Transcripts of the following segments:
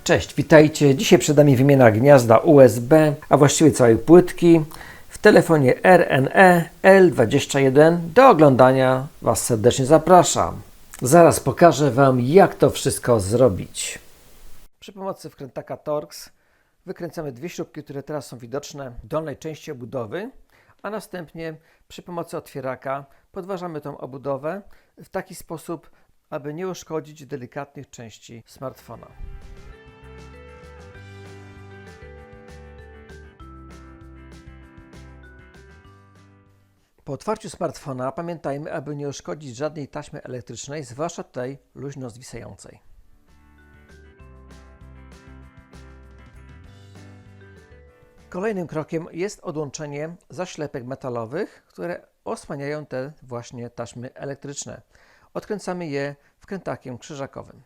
Cześć, witajcie. Dzisiaj przed nami wymiana gniazda USB, a właściwie całej płytki w telefonie RNE L21. Do oglądania Was serdecznie zapraszam. Zaraz pokażę Wam, jak to wszystko zrobić. Przy pomocy wkrętaka Torx wykręcamy dwie śrubki, które teraz są widoczne w dolnej części obudowy, a następnie przy pomocy otwieraka podważamy tą obudowę w taki sposób, aby nie uszkodzić delikatnych części smartfona. Po otwarciu smartfona pamiętajmy, aby nie uszkodzić żadnej taśmy elektrycznej, zwłaszcza tej luźno zwisającej. Kolejnym krokiem jest odłączenie zaślepek metalowych, które osłaniają te właśnie taśmy elektryczne. Odkręcamy je wkrętakiem krzyżakowym.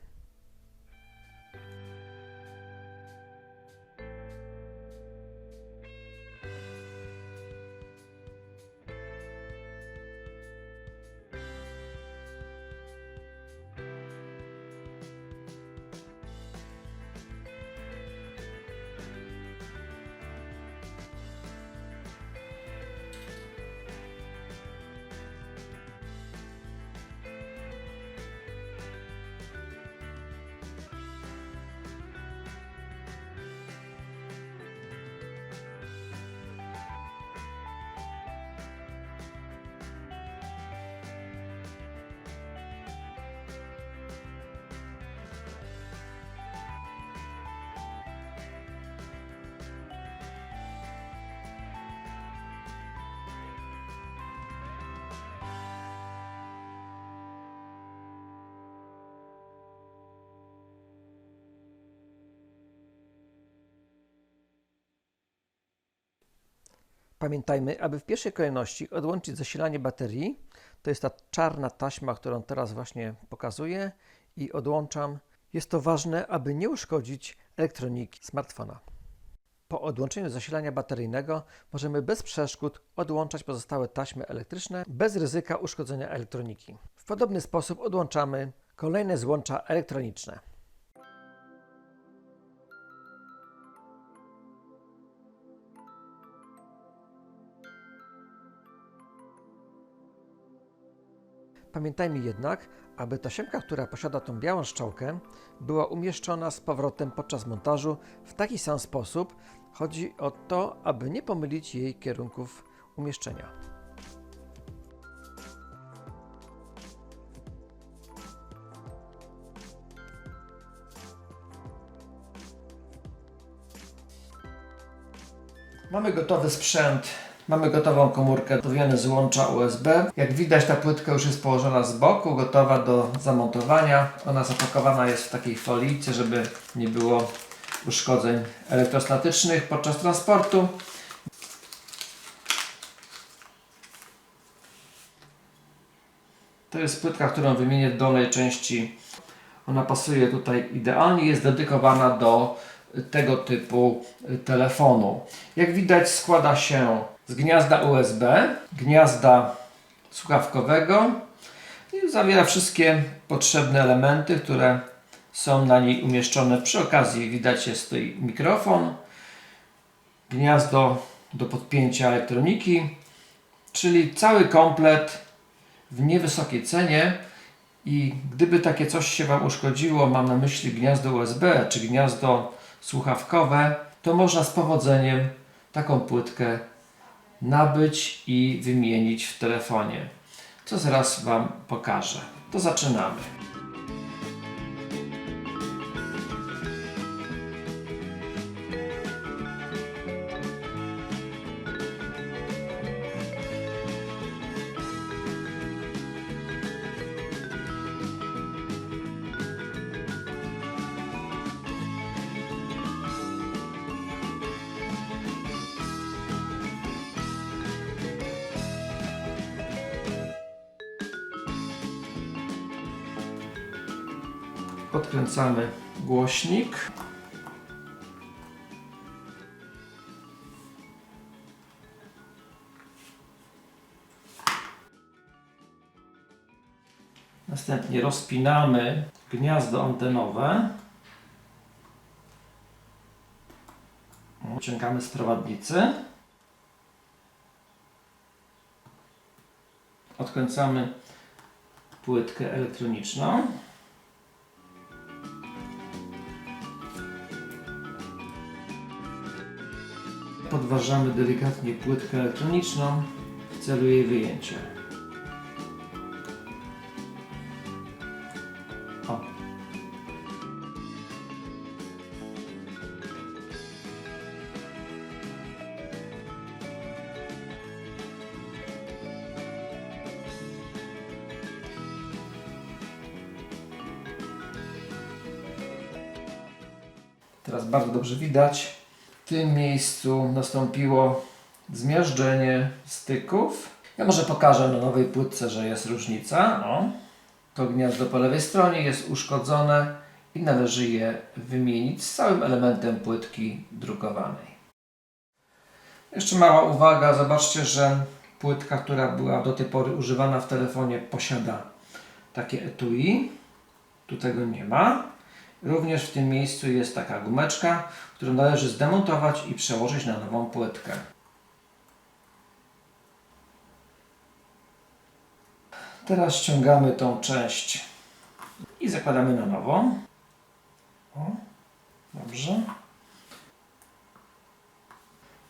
Pamiętajmy, aby w pierwszej kolejności odłączyć zasilanie baterii. To jest ta czarna taśma, którą teraz właśnie pokazuję i odłączam. Jest to ważne, aby nie uszkodzić elektroniki smartfona. Po odłączeniu zasilania bateryjnego możemy bez przeszkód odłączać pozostałe taśmy elektryczne bez ryzyka uszkodzenia elektroniki. W podobny sposób odłączamy kolejne złącza elektroniczne. Pamiętajmy jednak, aby tasiemka, która posiada tą białą strzałkę, była umieszczona z powrotem podczas montażu w taki sam sposób. Chodzi o to, aby nie pomylić jej kierunków umieszczenia. Mamy gotowy sprzęt. Mamy gotową komórkę do wymiany złącza USB. Jak widać, ta płytka już jest położona z boku, gotowa do zamontowania. Ona zapakowana jest w takiej folice, żeby nie było uszkodzeń elektrostatycznych podczas transportu. To jest płytka, którą wymienię w dolnej części. Ona pasuje tutaj idealnie, jest dedykowana do tego typu telefonu. Jak widać, składa się z gniazda USB, gniazda słuchawkowego i zawiera wszystkie potrzebne elementy, które są na niej umieszczone. Przy okazji widać jest tutaj mikrofon, gniazdo do podpięcia elektroniki, czyli cały komplet w niewysokiej cenie. I gdyby takie coś się Wam uszkodziło, mam na myśli gniazdo USB czy gniazdo słuchawkowe, to można z powodzeniem taką płytkę nabyć i wymienić w telefonie, co zaraz Wam pokażę. To zaczynamy. Podkręcamy głośnik. Następnie rozpinamy gniazdo antenowe. Wyciągamy z prowadnicy. Odkręcamy płytkę elektroniczną. Podważamy delikatnie płytkę elektroniczną w celu jej wyjęcia. O. Teraz bardzo dobrze widać. W tym miejscu nastąpiło zmiażdżenie styków. Ja może pokażę na nowej płytce, że jest różnica. O. To gniazdo po lewej stronie jest uszkodzone i należy je wymienić z całym elementem płytki drukowanej. Jeszcze mała uwaga. Zobaczcie, że płytka, która była do tej pory używana w telefonie, posiada takie etui. Tu tego nie ma. Również w tym miejscu jest taka gumeczka, którą należy zdemontować i przełożyć na nową płytkę. Teraz ściągamy tą część i zakładamy na nową. O, dobrze.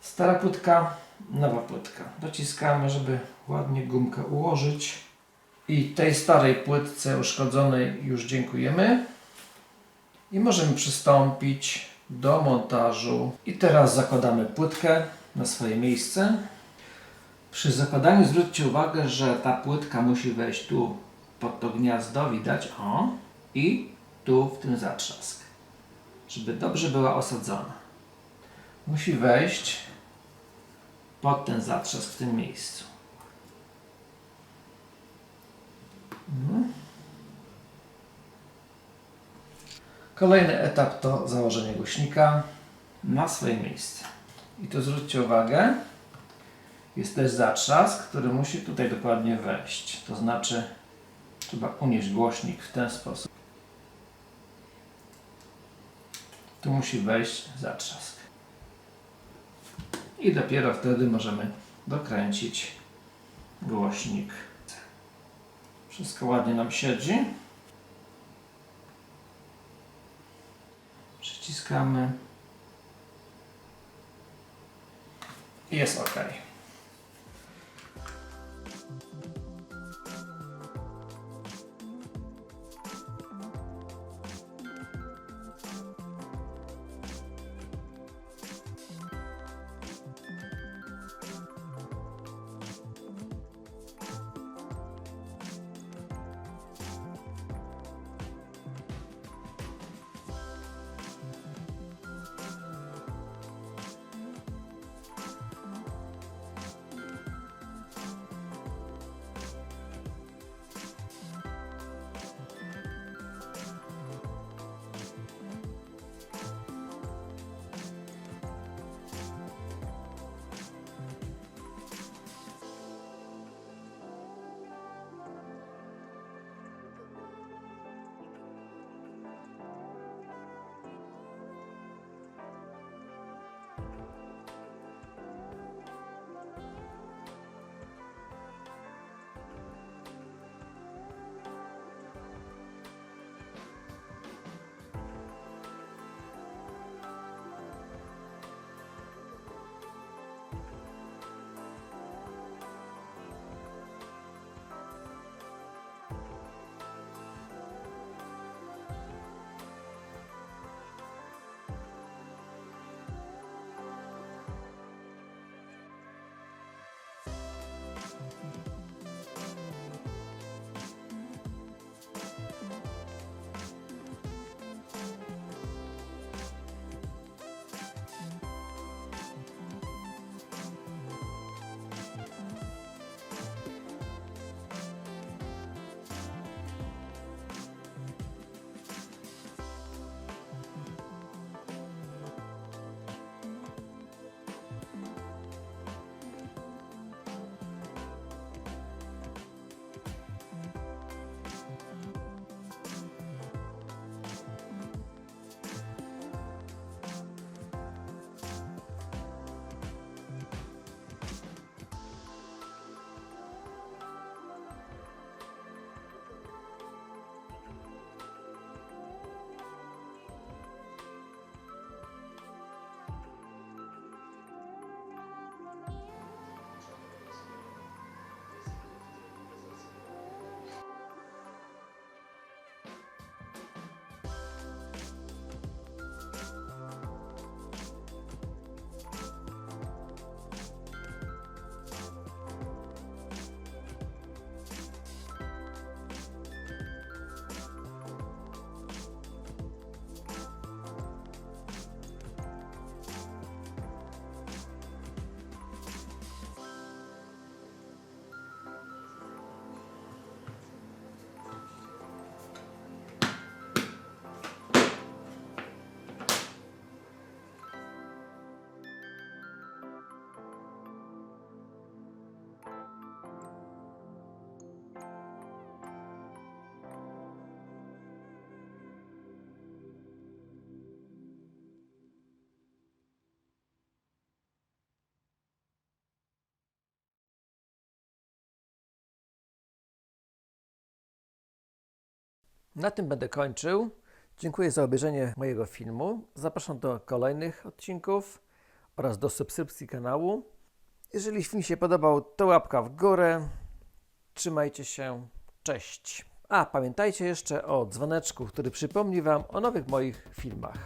Stara płytka, nowa płytka. Dociskamy, żeby ładnie gumkę ułożyć. I tej starej płytce uszkodzonej już dziękujemy. I możemy przystąpić do montażu. I teraz zakładamy płytkę na swoje miejsce. Przy zakładaniu zwróćcie uwagę, że ta płytka musi wejść tu pod to gniazdo, widać, o, i tu w ten zatrzask, żeby dobrze była osadzona. Musi wejść pod ten zatrzask w tym miejscu. Kolejny etap to założenie głośnika na swoje miejsce. I tu zwróćcie uwagę, jest też zatrzask, który musi tutaj dokładnie wejść. To znaczy trzeba unieść głośnik w ten sposób. Tu musi wejść zatrzask. I dopiero wtedy możemy dokręcić głośnik. Wszystko ładnie nam siedzi. Przyciskamy. I jest OK. Na tym będę kończył. Dziękuję za obejrzenie mojego filmu. Zapraszam do kolejnych odcinków oraz do subskrypcji kanału. Jeżeli film się podobał, to łapka w górę. Trzymajcie się. Cześć. A pamiętajcie jeszcze o dzwoneczku, który przypomni Wam o nowych moich filmach.